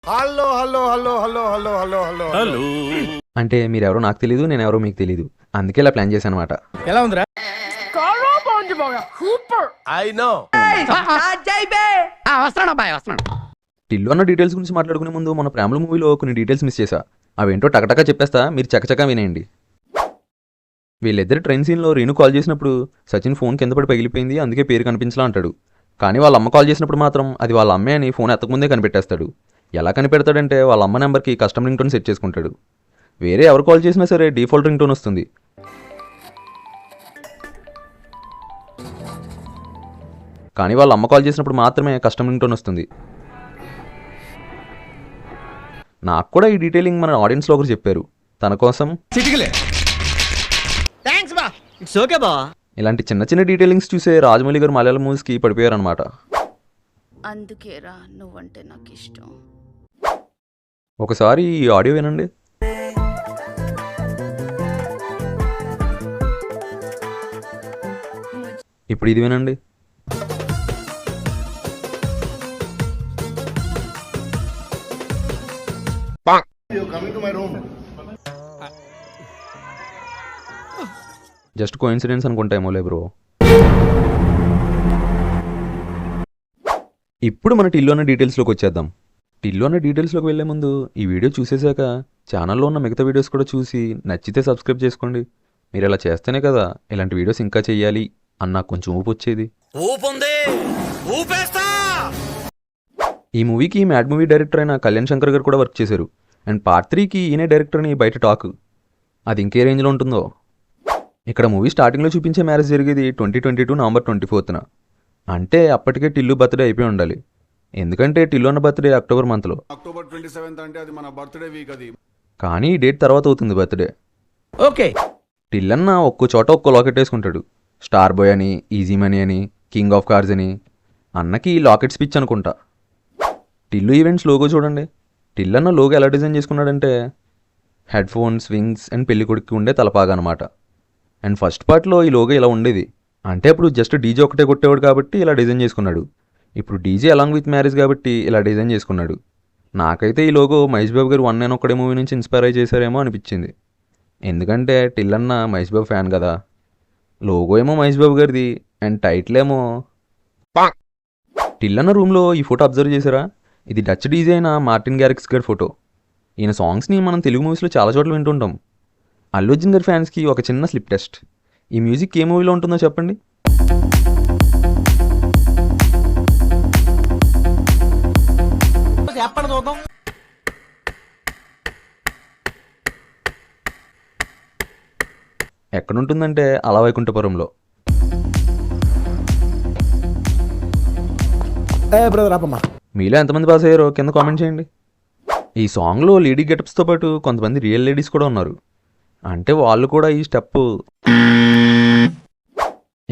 Hello hello hello hello hello hello hello hello అంటే మీరెవరో నాకు తెలీదు, నేనెవరో మీకు తెలీదు. అందుకే ఇలా ప్లాన్ చేశాను అనమాట. ఎలా ఉందిరా? ఐ నో టిల్లు అన్న డీటెయిల్స్ గురించి మాట్లాడుకునే ముందు మన ప్రేమల మూవీలో కొన్ని డీటెయిల్స్ మిస్ చేశా. అవేంటో టకటకా చెప్పేస్తా, మీరు చకచకా వినేయండి. వీళ్ళిద్దరు ట్రైన్ సీన్లో రీను కాల్ చేసినప్పుడు సచిన్ ఫోన్ కింద పడి పగిలిపోయింది, అందుకే పేరు కనిపించలా అంటాడు. కానీ వాళ్ళ అమ్మ కాల్ చేసినప్పుడు మాత్రం అది వాళ్ళ అమ్మే అని ఫోన్ ఎత్తకముందే కనిపెట్టేస్తాడు. ఎలా కనిపెడతాడంటే వాళ్ళ అమ్మ నెంబర్కి కస్టమర్ రింగ్ టోన్ సెట్ చేసుకుంటాడు. వేరే ఎవరు కాల్ చేసినా సరే డిఫాల్ట్ రింగ్ టోన్ వస్తుంది. కానీ వాళ్ళ అమ్మ కాల్ చేసినప్పుడు మాత్రమే కస్టమర్ రింగ్ టోన్ వస్తుంది. నాకు కూడా ఈ డీటెయిలింగ్ మన ఆడియన్స్లో ఒకరు చెప్పారు. తన కోసం ఇలాంటి చిన్న చిన్న డీటెయిలింగ్స్ చూసే రాజమౌళి గారు మలయాళం మూవీస్కి పడిపోయారనమాట. అందుకేరా నువ్వంటే నాకు ఇష్టం. ఒకసారి ఈ ఆడియో వినండి. ఇప్పుడు ఇది వినండి. Coming to my room. Just coincidence అనుకుంటామోలే బ్రో. ఇప్పుడు మన టిల్లు అన్న డీటెయిల్స్లోకి వచ్చేద్దాం. టిల్లు అన్న డీటెయిల్స్లోకి వెళ్లే ముందు ఈ వీడియో చూసేశాక ఛానల్లో ఉన్న మిగతా వీడియోస్ కూడా చూసి నచ్చితే సబ్స్క్రైబ్ చేసుకోండి. మీరు ఇలా చేస్తేనే కదా ఇలాంటి వీడియోస్ ఇంకా చెయ్యాలి అన్న కొంచెం ఊపు వచ్చేది. ఈ మూవీకి మ్యాడ్ మూవీ డైరెక్టర్ అయిన కళ్యాణ్ శంకర్ గారు కూడా వర్క్ చేశారు. అండ్ పార్ట్ 3కి ఈయనే డైరెక్టర్ అని బయట టాక్. అది ఇంకే రేంజ్లో ఉంటుందో. ఇక్కడ మూవీ స్టార్టింగ్లో చూపించే మ్యారేజ్ జరిగేది 2022 నవంబర్ 24న. అంటే అప్పటికే టిల్లు బర్త్డే అయిపోయి ఉండాలి. ఎందుకంటే టిల్లు అన్న బర్త్డే అక్టోబర్ మంత్లో. అక్టోబర్ 27 అంటే అది మన బర్త్డే వీక్. అది కానీ ఈ డేట్ తర్వాత అవుతుంది బర్త్డే. ఓకే. టిల్లన్న ఒక్కో చోట ఒక్కో లాకెట్ వేసుకుంటాడు. స్టార్ బాయ్ అని, ఈజీ మనీ అని, కింగ్ ఆఫ్ కార్స్ అని. అన్నకి లాకెట్ స్పిచ్ అనుకుంటా. టిల్లు ఈవెంట్స్ లోగో చూడండి. టిల్లన్న లోగో ఎలా డిజైన్ చేసుకున్నాడంటే హెడ్ ఫోన్స్, వింగ్స్ అండ్ పెళ్ళికొడుకు ఉండే తలపాగా అనమాట. అండ్ ఫస్ట్ పార్ట్లో ఈ లోగో ఇలా ఉండేది. అంటే అప్పుడు జస్ట్ డీజే ఒకటే కొట్టేవాడు కాబట్టి ఇలా డిజైన్ చేసుకున్నాడు. ఇప్పుడు డీజే అలాంగ్ విత్ మ్యారేజ్ కాబట్టి ఇలా డిజైన్ చేసుకున్నాడు. నాకైతే ఈ లోగో మహేష్ బాబు గారు 1 నేను ఒక్కడే మూవీ నుంచి ఇన్స్పైర్ అయి చేశారేమో అనిపించింది. ఎందుకంటే టిల్లన్న మహేష్ బాబు ఫ్యాన్ కదా. లోగో ఏమో మహేష్ బాబు గారిది అండ్ టైటిల్ ఏమో. టిల్లన్న రూమ్లో ఈ ఫోటో అబ్జర్వ్ చేశారా? ఇది డచ్ డీజే అయిన మార్టిన్ గ్యారిక్స్ గారి ఫోటో. ఈయన సాంగ్స్ని మనం తెలుగు మూవీస్లో చాలా చోట్ల వింటుంటాం. అల్లు అర్జున్ గారి ఫ్యాన్స్కి ఒక చిన్న స్లిప్ టెస్ట్. ఈ మ్యూజిక్ ఏ మూవీలో ఉంటుందో చెప్పండి. ఎక్కడుంటుందంటే అలా వైకుంఠపురంలో. మీలో ఎంతమంది పాస్ అయ్యారో కింద కామెంట్ చేయండి. ఈ సాంగ్లో లేడీ గెటప్స్తో పాటు కొంతమంది రియల్ లేడీస్ కూడా ఉన్నారు. అంటే వాళ్ళు కూడా ఈ స్టెప్.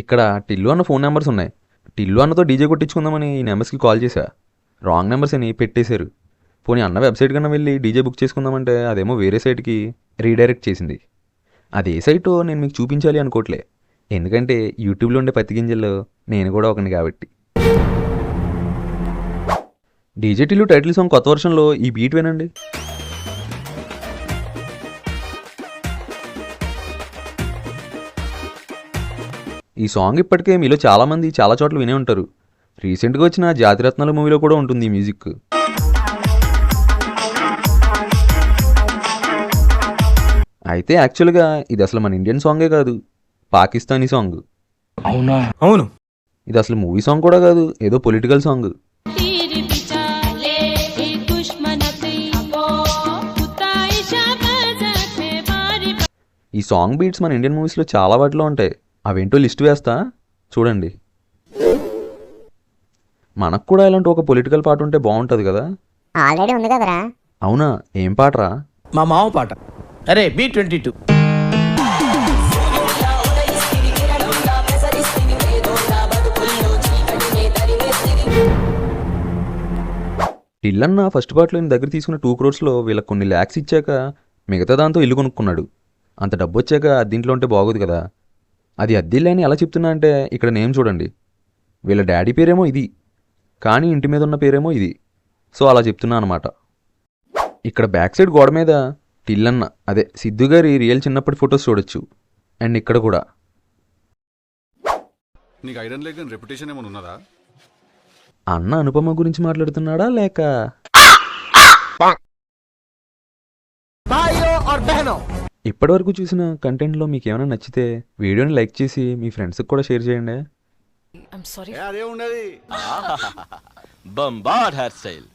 ఇక్కడ టిల్లు అన్న ఫోన్ నెంబర్స్ ఉన్నాయి. టిల్లు అన్నతో డీజే కొట్టించుకుందామని ఈ నెంబర్స్కి కాల్ చేశా. రాంగ్ నెంబర్స్ అని పెట్టేశారు. పోనీ అన్న వెబ్సైట్ కన్నా వెళ్ళి డీజే బుక్ చేసుకుందామంటే అదేమో వేరే సైట్కి రీడైరెక్ట్ చేసింది. అది ఏ సైటో నేను మీకు చూపించాలి అనుకోవట్లే. ఎందుకంటే యూట్యూబ్లో ఉండే పత్తి గింజల్లో నేను కూడా ఒకని కాబట్టి. డీజే టిల్లు టైటిల్ సాంగ్ కొత్త వర్షన్లో ఈ బీట్ వినండి. ఈ సాంగ్ ఇప్పటికే మీలో చాలామంది చాలా చోట్ల వినే ఉంటారు. రీసెంట్గా వచ్చిన జాతిరత్నాల మూవీలో కూడా ఉంటుంది ఈ మ్యూజిక్. అయితే యాక్చువల్గా ఇది అసలు మన ఇండియన్ సాంగే కాదు, పాకిస్తానీ సాంగ్. అవునా? అవును. ఇది అసలు మూవీ సాంగ్ కూడా కాదు, ఏదో పొలిటికల్ సాంగ్. ఈ సాంగ్ బీట్స్ మన ఇండియన్ మూవీస్లో చాలా వాటిలో ఉంటాయి. అవేంటో లిస్ట్ వేస్తా చూడండి. మనకు కూడా ఇలాంటి ఒక పొలిటికల్ పాట ఉంటే బాగుంటుంది కదా. ఆల్రెడీ ఉంది కదరా. అవునా? ఏం పాటరా? మా మామ పాట. అరే B22. టిల్లన్న ఫస్ట్ పార్ట్లో దగ్గర తీసుకున్న 2 crores వీళ్ళకి కొన్ని ల్యాక్స్ ఇచ్చాక మిగతా దాంతో ఇల్లు కొనుక్కున్నాడు. అంత డబ్బు వచ్చాక అద్దీంట్లో ఉంటే బాగోదు కదా. అది అద్దెల్లని ఎలా చెప్తున్నా అంటే ఇక్కడ నేమ్ చూడండి. వీళ్ళ డాడీ పేరేమో ఇది, కానీ ఇంటి మీద ఉన్న పేరేమో ఇది. సో అలా చెప్తున్నా అనమాట. ఇక్కడ బ్యాక్ సైడ్ గోడ మీద టిల్లన్న అదే సిద్ధు గారి రియల్ చిన్నప్పటి ఫొటోస్ చూడొచ్చు. అండ్ ఇక్కడ కూడా నీకు ఐరన్ లెగ్ అని రెప్యుటేషన్ ఏమైనా ఉన్నదా? అన్న అనుపమ గురించి మాట్లాడుతున్నాడా లేక ఇప్పటివరకు చూసిన కంటెంట్లో మీకు ఏమైనా నచ్చితే వీడియోని లైక్ చేసి మీ ఫ్రెండ్స్కి కూడా షేర్ చేయండి. I'm sorry. అదే ఉండదు. బంబార్ హెయిర్ స్టైల్.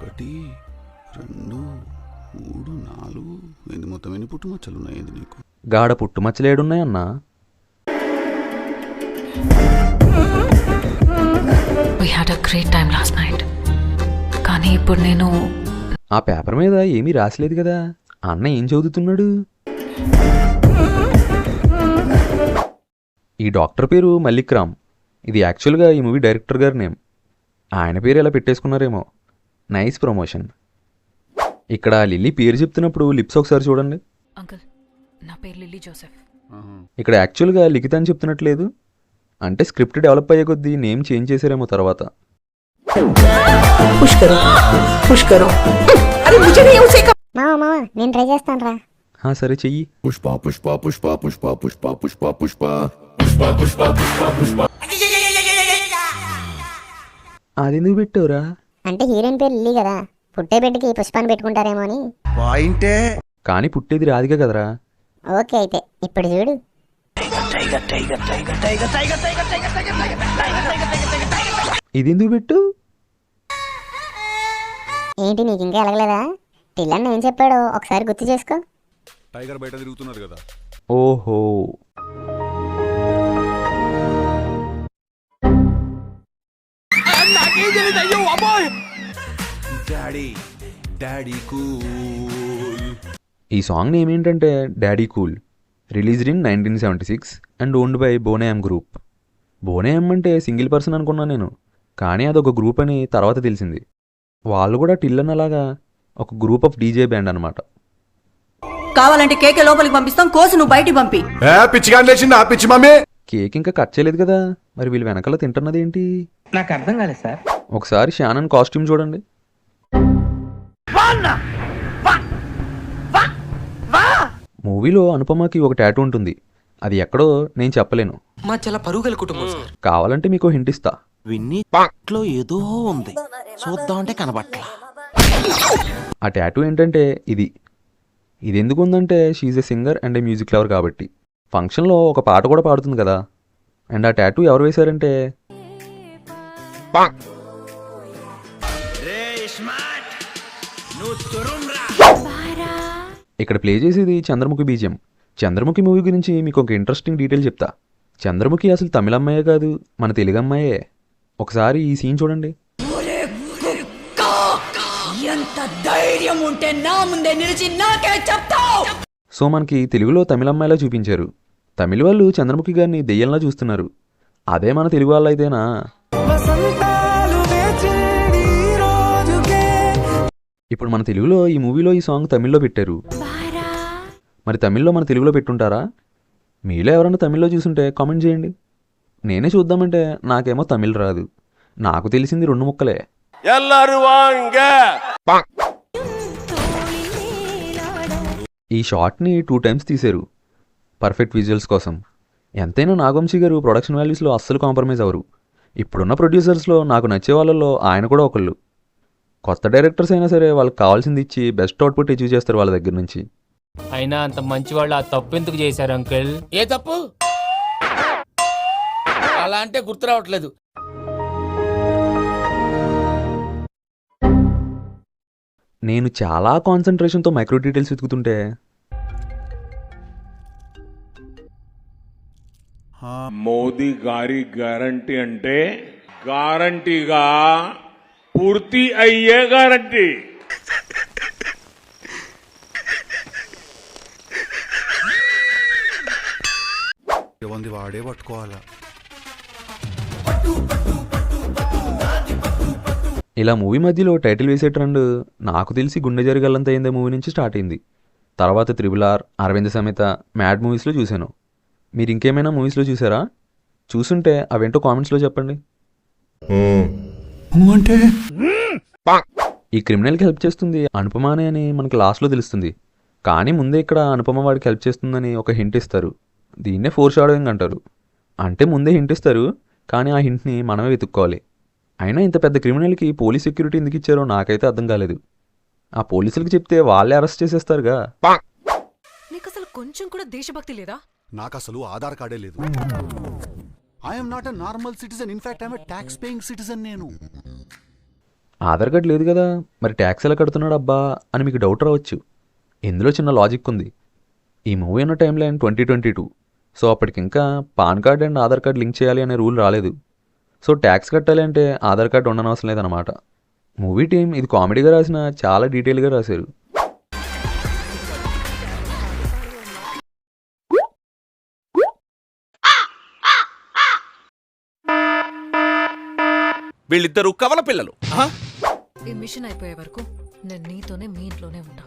1 2 3 4 ఏంది మొత్తం ఎన్ని పుట్టుమచ్చలు ఉన్నాయి ఏంది నీకు? గాడ పుట్టుమచ్చలేడున్నాయన్నా. We had a great time last night. కానీ ఇప్పుడు నేను ఆ పేపర్ మీద ఏమీ రాసలేదు కదా, అన్న ఏం చదువుతున్నాడు? ఈ డాక్టర్ పేరు మల్లిక్ రామ్. ఇది యాక్చువల్గా ఈ మూవీ డైరెక్టర్ గారి నేమ్. ఆయన పేరు ఎలా పెట్టేసుకున్నారేమో. Nice promotion. ఇక్కడ లిల్లీ పేరు చెప్తున్నప్పుడు లిప్స్ ఒకసారి చూడండి. అంకుల్ నా పేరు లిల్లీ జోసెఫ్. ఇక్కడ యాక్చువల్గా లిఖిత అని చెప్తున్నట్లేదు. అంటే స్క్రిప్ట్ డెవలప్ అయ్యే కొద్దీ నేమ్ చేంజ్ చేశారేమో తర్వాత. మామ నేను ట్రై చేస్తాను రా. సరే చెయ్యి. పుష్ప పుష్ప పుష్ప పుష్ప పుష్ప పుష్ప పుష్ప. అది ఎందుకు పెట్టావురా? అంటే హీరోయిన్ పేరు లిల్లీ కదా, పుట్టే బిడ్డకి పుష్పాన్ని పెట్టుకుంటారేమో అని. పాయింటే. కానీ పుట్టేది రాధిక కదరా. ఓకే అయితే ఇప్పుడు చూడు. ఇది ఎందుకు పెట్టు? ఏంటి నీకు ఇంకా ఎలగలేదా? టిల్లన్న ఏం చెప్పాడో ఒకసారి గుర్తు చేసుకో. టైగర్ బయట తిరుగుతున్నారు కదా. ఓహో, ఈ సాంగ్ నేమ్ ఏంటంటే daddy cool. Released in 1976 and owned by Boney M group. Boney M అంటే సింగిల్ పర్సన్ అనుకున్నా నేను, కానీ అదొక గ్రూప్ అని తర్వాత తెలిసింది. వాళ్ళు కూడా టిల్లన్ అలాగా ఒక గ్రూప్ ఆఫ్ డీజే బ్యాండ్ అనమాట. కావాలంటే కేకే లోపలికి పంపిస్తాం, కోసి నువ్వు బయటికి పంపి. పిచ్చిగా లేచింది ఆ పిచ్చి మమ్మీ. కేక్ ఇంకా కట్ చేయలేదు కదా, మరి వీళ్ళు వెనకాల తింటున్నది ఏంటి? నాకు అర్థం కాలేదు సార్. ఒకసారి షానన్ కాస్ట్యూమ్ చూడండి. మూవీలో అనుపమకి ఒక టాటూ ఉంటుంది. అది ఎక్కడో నేను చెప్పలేను. మా చాలా పరుగల కుటుంబం సార్. కావాలంటే మీకు హింట్ ఇస్తా. విన్నీలో ఏదో ఉంది, చూద్దామంటే కనబట్ల. ఆ టాటూ ఏంటంటే ఇది ఎందుకు ఉందంటే she's a singer and a music lover కాబట్టి. ఫంక్షన్లో ఒక పాట కూడా పాడుతుంది కదా. అండ్ ఆ టాటూ ఎవరు వేశారంటే ఇక్కడ ప్లే చేసేది చంద్రముఖి బీజియం. చంద్రముఖి మూవీ గురించి మీకు ఒక ఇంట్రెస్టింగ్ డీటెయిల్ చెప్తా. చంద్రముఖి అసలు తమిళ అమ్మాయే కాదు, మన తెలుగు అమ్మాయే. ఒకసారి ఈ సీన్ చూడండి. సో మనకి తెలుగులో తమిళ అమ్మాయిలా చూపించారు. తమిళ వాళ్ళు చంద్రముఖి గారిని దెయ్యంలా చూస్తున్నారు. అదే మన తెలుగు వాళ్ళు అయితేనా? ఇప్పుడు మన తెలుగులో ఈ మూవీలో ఈ సాంగ్ తమిళ్లో పెట్టారు. మరి తమిళ్లో మన తెలుగులో పెట్టుంటారా? మీలో ఎవరైనా తమిళ్లో చూసుంటే కామెంట్ చేయండి. నేనే చూద్దామంటే నాకేమో తమిళ్ రాదు. నాకు తెలిసింది 2 ముక్కలే. ఈ షాట్ని 2 టైమ్స్ తీశారు పర్ఫెక్ట్ విజువల్స్ కోసం. ఎంతైనా నాగవంశీ గారు ప్రొడక్షన్ వాల్యూస్లో అస్సలు కాంప్రమైజ్ అవ్వరు. ఇప్పుడున్న ప్రొడ్యూసర్స్లో నాకు నచ్చే వాళ్ళలో ఆయన కూడా ఒకళ్ళు. కొత్త డైరెక్టర్స్ అయినా సరే వాళ్ళకి కావాల్సింది ఇచ్చి బెస్ట్ అవుట్పుట్ అచీవ్ చేస్తారు వాళ్ళ దగ్గర నుంచి. అయినా అంత మంచి వాళ్ళు ఆ తప్పు ఎందుకు చేశారు అంకుల్? ఏ తప్పు అలా అంటే గుర్తు రావట్లేదు. నేను చాలా కాన్సన్ట్రేషన్తో మైక్రో డీటెయిల్స్ వెతుకుతుంటే మోదీ గారి గ్యారంటీ అంటే గ్యారంటీగా పూర్తి అయ్యే గ్యారంటీ. వాడే పట్టుకోవాలా. ఇలా మూవీ మధ్యలో టైటిల్ వేసే ట్రెండ్ నాకు తెలిసి గుండె జరిగల్లంత అయిందే మూవీ నుంచి స్టార్ట్ అయింది. తర్వాత RRR, అరవింద సమేత, మ్యాడ్ మూవీస్లో చూశాను. మీరు ఇంకేమైనా మూవీస్లో చూసారా? చూసుంటే అవేంటో కామెంట్స్లో చెప్పండి. అంటే ఈ క్రిమినల్కి హెల్ప్ చేస్తుంది అనుపమానే అని మనకి లాస్ట్లో తెలుస్తుంది. కానీ ముందే ఇక్కడ అనుపమ వాడికి హెల్ప్ చేస్తుందని ఒక హింట్ ఇస్తారు. దీన్నే ఫోర్ షాడోయింగ్ అంటారు. అంటే ముందే హింట్ ఇస్తారు, కానీ ఆ హింట్ని మనమే వెతుక్కోవాలి. అయినా ఇంత పెద్ద క్రిమినల్కి పోలీస్ సెక్యూరిటీ ఎందుకు ఇచ్చారో నాకైతే అర్థం కాలేదు. ఆ పోలీసులకు చెప్తే వాళ్ళే అరెస్ట్ చేసేస్తారుగా. నీకు అసలు కొంచెం కూడా దేశభక్తి లేదా? నాకు అసలు ఆధార్ కార్డే లేదు. I'm not a normal citizen, in fact I'm a tax paying citizen. నేను ఆధార్ కార్డు లేదు కదా, మరి ట్యాక్స్ ఎలా కడుతున్నాడు అబ్బా అని మీకు డౌట్ రావచ్చు. ఇందులో చిన్న లాజిక్ ఉంది. ఈ మూవీ ఉన్న టైం లైన్ 2022. సో అప్పటికింకా PAN card and Aadhaar card link చేయాలి అనే రూల్ రాలేదు. సో ట్యాక్స్ కట్టాలి అంటే ఆధార్ కార్డు ఉండనవసరం లేదన్నమాట. మూవీ టీం ఇది కామెడీగా రాసిన చాలా డీటెయిల్గా రాశారు. వీళ్ళిద్దరూ కవల పిల్లలు. ఈ మిషన్ అయిపోయే వరకు నేను నీతోనే మీ ఇంట్లోనే ఉంటా.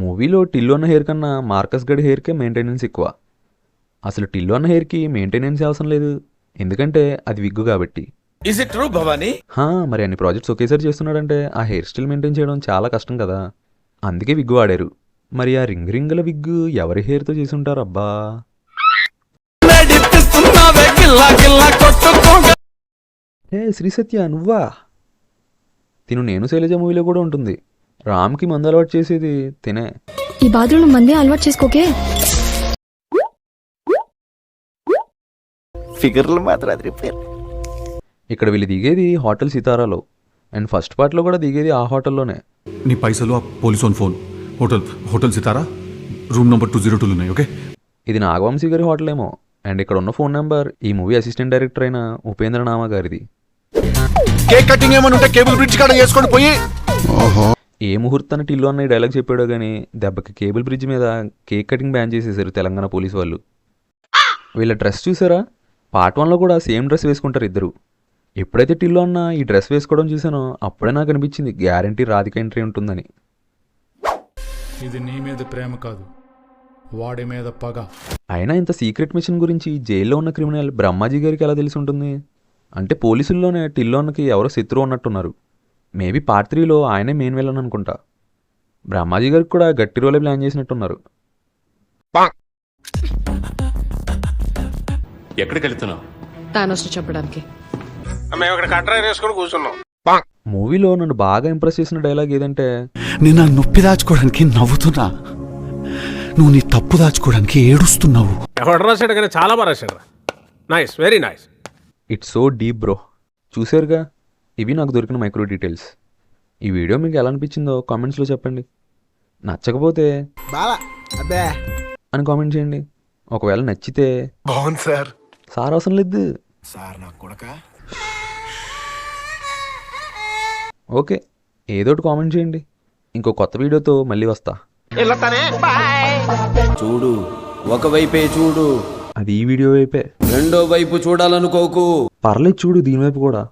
మూవీలో టిల్లు అన్న హెయిర్ కన్నా మార్కస్ గడి హెయిర్కే మెయింటెనెన్స్ ఎక్కువ. అసలు టిల్లు అన్న హెయిర్కి మెయింటెనెన్స్ అవసరం లేదు, ఎందుకంటే అది విగ్గు కాబట్టి. Is it true Bhavani? మరి అన్ని ప్రాజెక్ట్స్ ఒకేసారి చేస్తున్నాడంటే ఆ హెయిర్ స్టైల్ మెయింటైన్ చేయడం చాలా కష్టం కదా, అందుకే విగ్గు వాడారు. మరి ఆ రింగుల విగ్గు ఎవరి హెయిర్తో చేసి ఉంటారు అబ్బా? శ్రీ సత్య నువ్వా? తిను నేను శైలజ మూవీలో కూడా ఉంటుంది. రామ్కి మందు అలవాటు చేసేది తినే. ఈ బాధలు మందే అలవాటు చేసుకోకే. ఫిగర్లు మాత్రం రిపేర్. ఇక్కడ వీళ్ళు దిగేది హోటల్ సితారాలో, అండ్ ఫస్ట్ పార్ట్లో కూడా దిగేది ఆ హోటల్లోనే. నీ పైసలు ఆ police on phone. Hotel Sitara room number 202 ఉన్నాయి. ఓకే, ఇది నాగవంశీ గారి హోటల్ ఏమో. అండ్ ఇక్కడ ఉన్న ఫోన్ నెంబర్ ఈ మూవీ అసిస్టెంట్ డైరెక్టర్ అయిన ఉపేంద్ర నామా గారిది. కేక్ కటింగ్ ఏమని ఉంటే కేబుల్ బ్రిడ్జ్ కాడ చేసుకొని పోయి. ఏ ముహూర్తాన్ని టిల్లు అన్న ఈ డైలాగ్ చెప్పాడో కానీ దెబ్బకి కేబుల్ బ్రిడ్జ్ మీద కేక్ కటింగ్ బ్యాన్ చేసేసారు తెలంగాణ పోలీసు వాళ్ళు. వీళ్ళ డ్రెస్ చూసారా? పార్ట్ 1లో కూడా సేమ్ డ్రెస్ వేసుకుంటారు ఇద్దరు. ఎప్పుడైతే టిల్లు అన్న ఈ డ్రెస్ వేసుకోవడం చూసానో అప్పుడే నాకు అనిపించింది గ్యారంటీ రాధిక ఎంట్రీ ఉంటుందని. ఇది నీ మీద ప్రేమ కాదు, వాడి మీద పగ. అయినా ఇంత సీక్రెట్ మిషన్ గురించి జైల్లో ఉన్న క్రిమినల్ బ్రహ్మాజీ గారికి ఎలా తెలిసి ఉంటుంది? అంటే పోలీసుల్లోనే టిల్లు అన్నకి ఎవరో శత్రువు ఉన్నట్టున్నారు. మేబీ పార్ట్ 3లో ఆయనే మెయిన్ విలన్ అనుకుంటా. బ్రహ్మాజీ గారికి కూడా గట్టి రోలే ప్లాన్ చేసినట్టున్నారు. ఎక్కడికి వెళ్తున్నావు? తానొస్ని చెప్పడానికి. మూవీలో నన్ను బాగా ఇంప్రెస్ చేసిన డైలాగ్ ఏదంటే, నేను నా నొప్పి దాచుకోవడానికి నవ్వుతున్నా, నువ్వు నీ తప్పు దాచుకోవడానికి ఏడుస్తున్నావు. ఎవరు రాశాడు కానీ చాలా బాగా రాశాడు. Nice, very nice. It's so deep bro. చూసారుగా, ఇవి నాకు దొరికిన మైక్రో డీటెయిల్స్. ఈ వీడియో మీకు ఎలా అనిపించిందో కామెంట్స్లో చెప్పండి. నచ్చకపోతే అని కామెంట్ చేయండి. ఒకవేళ నచ్చితే బాగుంది సార్, సార్ అవసరం లేదు సార్ నాకు కూడా. ఓకే, ఏదోటి కామెంట్ చేయండి. ఇంకో కొత్త వీడియోతో మళ్ళీ వస్తా. చూడు, ఒకవైపే చూడు, అది ఈ వీడియో వైపే. రెండో వైపు చూడాలనుకోకు. పర్లేదు చూడు దీని వైపు కూడా.